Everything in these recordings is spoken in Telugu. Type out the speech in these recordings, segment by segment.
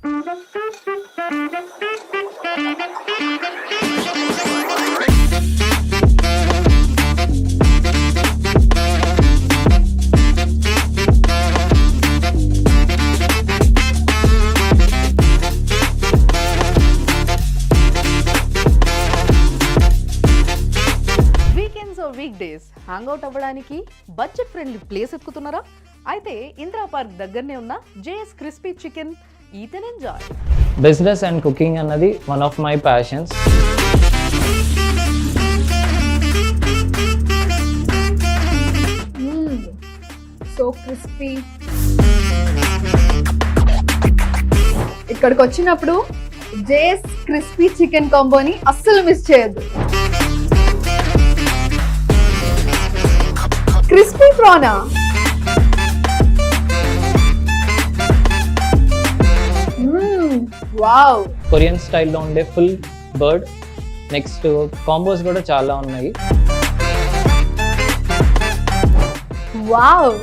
వీక్ డేస్ హ్యాంగ్అవుట్ అవ్వడానికి బడ్జెట్ ఫ్రెండ్లీ ప్లేస్ ఎత్తుకుతున్నారా? అయితే ఇందిరా పార్క్ దగ్గరనే ఉన్న JS crispy chicken eat and enjoy. Business and cooking అన్నది one of my passions. So crispy. ఇక్కడికి వచ్చినప్పుడు జేఎస్ క్రిస్పీ చికెన్ కాంబోని అస్సలు మిస్ చేయొద్దు. Crispy ప్రానా, wow. కొరియన్ స్టైల్లో ఉండే ఫుల్ బర్డ్. నెక్స్ట్ కాంబోస్ కూడా చాలా ఉన్నాయి. వావ్.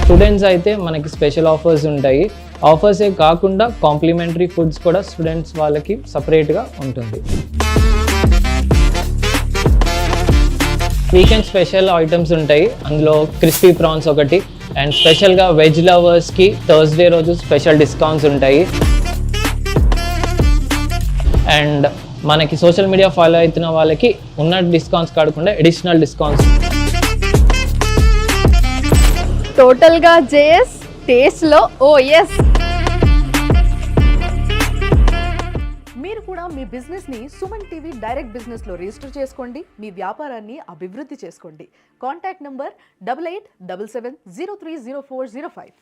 స్టూడెంట్స్ అయితే మనకి స్పెషల్ ఆఫర్స్ ఉంటాయి. ఆఫర్సే కాకుండా కాంప్లిమెంటరీ ఫుడ్స్ కూడా స్టూడెంట్స్ వాళ్ళకి సపరేట్గా ఉంటుంది. వీకెండ్ స్పెషల్ ఐటమ్స్ ఉంటాయి. అందులో క్రిస్పీ ప్రాన్స్ ఒకటి, అండ్ స్పెషల్గా వెజ్ లవర్స్కి థర్స్డే రోజు స్పెషల్ డిస్కౌంట్స్ ఉంటాయి. అండ్ మనకి సోషల్ మీడియా ఫాలో అవుతున్న వాళ్ళకి ఉన్న డిస్కౌంట్స్ కాకుండా అడిషనల్ డిస్కౌంట్స్. టోటల్గా జేఎస్ టేస్ట్లో ఓ ఎస్. మీరు కూడా మీ బిజినెస్ ని సుమన్ టీవీ డైరెక్ట్ బిజినెస్ లో రిజిస్టర్ చేసుకోండి. మీ వ్యాపారాన్ని అభివృద్ధి చేసుకోండి. Contact number 887770304005.